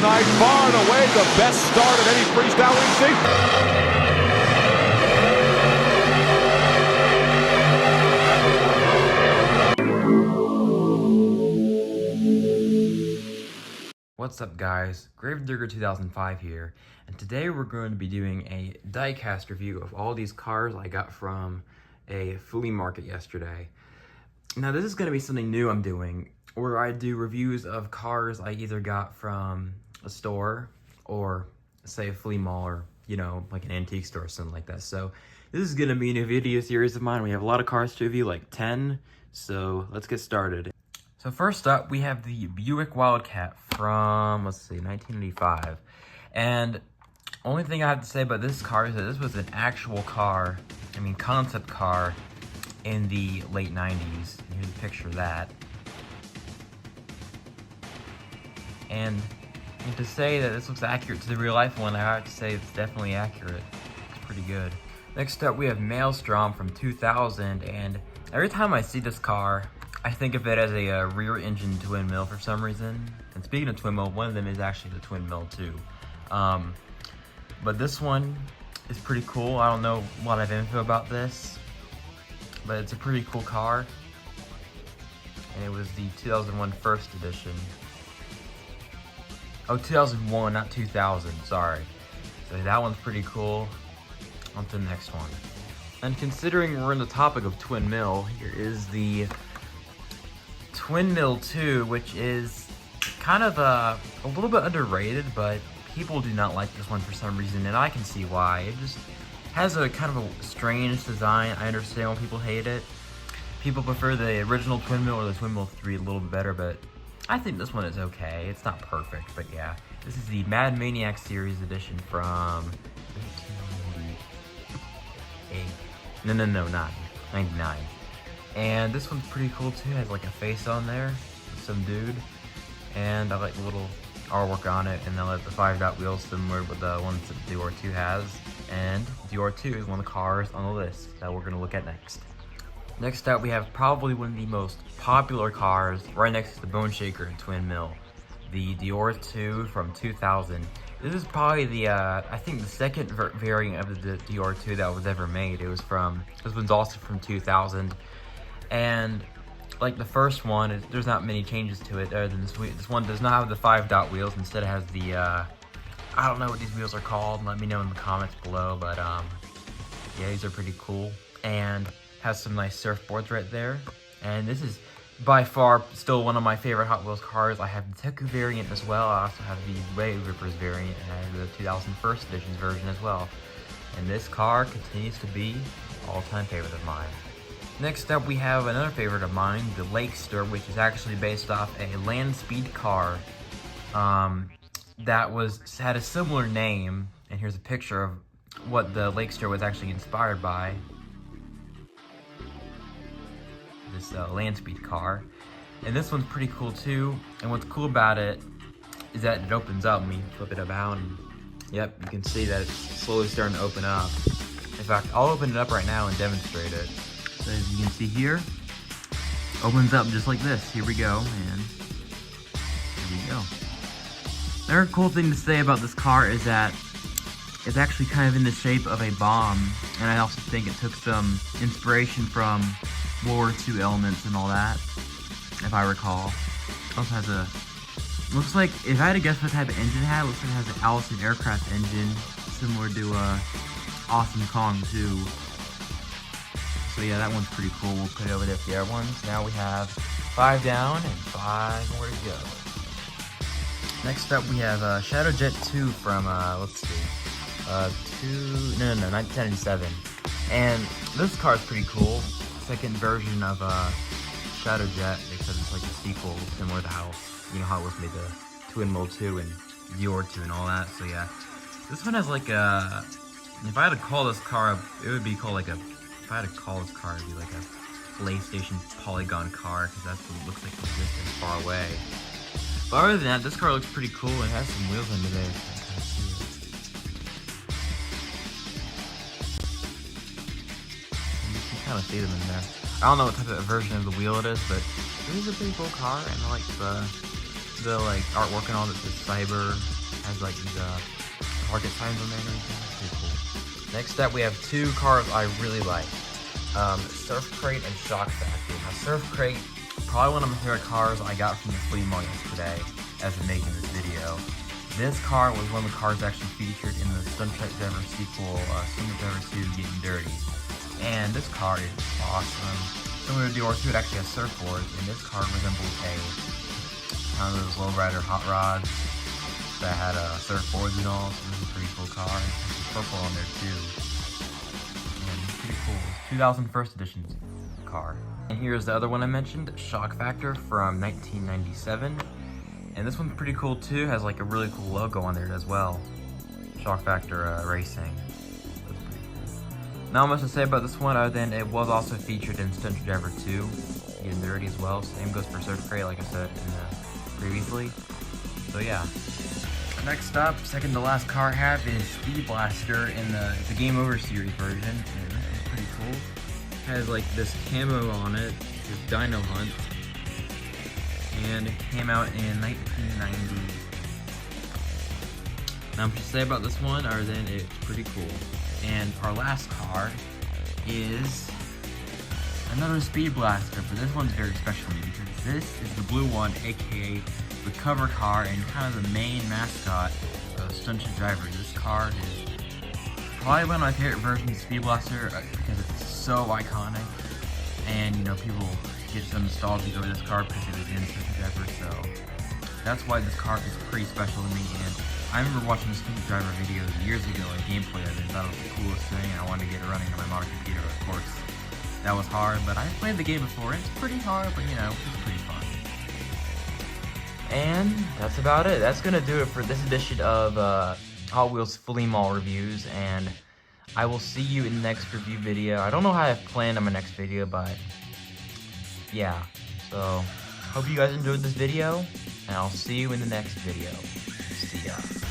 tonight. Far and away the best start of any freestyle we've seen. What's up guys, Gravedigger 2005 here, and today we're going to be doing a diecast review of all these cars I got from a flea market yesterday. Now this is going to be something new I'm doing, where I do reviews of cars I either got from a store or say a flea mall or, you know, like an antique store or something like that. So this is going to be a new video series of mine. We have a lot of cars to review, like 10, so let's get started. So first up, we have the Buick Wildcat from, let's see, 1985. And only thing I have to say about this car is that this was an actual car, concept car in the late 90s. Here's a picture of that. And to say that this looks accurate to the real life one, I have to say it's definitely accurate. It's pretty good. Next up, we have Maelstrom from 2000. And every time I see this car, I think of it as a rear engine twin mill for some reason. And speaking of twin mill, one of them is actually the twin mill too. But this one is pretty cool. I don't know a lot of info about this, but it's a pretty cool car. And it was the 2001 first edition. Oh, 2001, not 2000, sorry. So that one's pretty cool. On to the next one. And considering we're in the topic of twin mill, here is the Twin Mill 2, which is kind of a little bit underrated, but people do not like this one for some reason, and I can see why. It just has a kind of a strange design. I understand why people hate it. People prefer the original Twin Mill or the Twin Mill 3 a little bit better, but I think this one is okay. It's not perfect, but yeah. This is the Mad Maniac Series edition from 99. And this one's pretty cool too. It has like a face on there, some dude. And I like the little artwork on it. And I like the 5-dot wheels similar with the ones that Dior 2 has. And Dior 2 is one of the cars on the list that we're gonna look at next. Next up, we have probably one of the most popular cars right next to the Bone Shaker and Twin Mill. The Dior 2 from 2000. This is probably the, I think the second variant of the Dior 2 that was ever made. This one's also from 2000. And like the first one, there's not many changes to it other than this one does not have the 5-dot wheels. Instead it has the, I don't know what these wheels are called. Let me know in the comments below, but yeah, these are pretty cool. And has some nice surfboards right there. And this is by far still one of my favorite Hot Wheels cars. I have the Teku variant as well. I also have the Wave Rippers variant, and I have the 2001 edition's version as well. And this car continues to be an all-time favorite of mine. Next up, we have another favorite of mine, the Lakester, which is actually based off a land speed car that had a similar name. And here's a picture of what the Lakester was actually inspired by. This land speed car. And this one's pretty cool too. And what's cool about it is that it opens up. Let me flip it about, and yep, you can see that it's slowly starting to open up. In fact, I'll open it up right now and demonstrate it. So as you can see here, opens up just like this. Here we go, and here we go. Another cool thing to say about this car is that it's actually kind of in the shape of a bomb, and I also think it took some inspiration from World War II elements and all that, if I recall. It also has looks like, if I had to guess what type of engine it had, it looks like it has an Allison aircraft engine, similar to Awesome Kong too. So yeah, that one's pretty cool. We'll put it over there for the other ones. Now we have 5 down and 5 more to go. Next up, we have Shadow Jet 2 from, let's see, 1997. And this car is pretty cool. Second version of Shadow Jet, because it's like a sequel, similar to how, how it was made the Twin Mill 2 and Dior 2 and all that. So yeah, this one has like a, if I had to call this car, it would be called like a, if I had to call this car, it'd be like a PlayStation polygon car, because that's what it looks like from a distance far away. But other than that, this car looks pretty cool and has some wheels under there. You can kind of see them in there. I don't know what type of version of the wheel it is, but it is a pretty cool car, and I like the the like artwork and all that says Cyber. Has like these target signs on there and everything. That's pretty cool. Next up, we have two cars I really like. Surf Crate and Shock Factory. Now, Surf Crate, probably one of my favorite cars I got from the flea market today as I'm making this video. This car was one of the cars actually featured in the Stunt Truck Driver sequel, Stunt Truck Driver 2 Getting Dirty. And this car is awesome. Similar to DR2, it actually has surfboards, and this car resembles a kind of those lowrider hot rods that had surfboards and all. So this is a pretty cool car. There's purple on there too. And it's pretty cool. 2001st edition car. And here's the other one I mentioned, Shock Factor from 1997. And this one's pretty cool too. Has like a really cool logo on there as well. Shock Factor Racing. That's pretty cool. Not much to say about this one other than it was also featured in Stunt Driver 2, Getting Dirty as well. Same goes for Surf Crate, like I said previously. So yeah. Next up, second to last car I have is Speed Blaster in the Game Over series version. And this is pretty cool. It has like this camo on it, this Dino Hunt. And it came out in 1990. Not much to say about this one other than it's pretty cool. And our last car is another Speed Blaster, but this one's very special to me because this is the blue one, aka the cover car and kind of the main mascot of Stunt Truck Driver. This car is probably one of my favorite versions of Speed Blaster because it's so iconic, and you know, people get so nostalgic over this car because it was in Stunt Truck Driver, so that's why this car is pretty special to me. And I remember watching the Stunt Truck Driver videos years ago, like gameplay of it, and thought it was the coolest thing, and I wanted to get it running on my modern computer. Of course, that was hard, but I've played the game before. It's pretty hard, but you know, it's pretty fun. And that's about it. That's gonna do it for this edition of Hot Wheels Flea Mall reviews, and I will see you in the next review video. I don't know how I've planned on my next video, but yeah. So, hope you guys enjoyed this video, and I'll see you in the next video. See ya.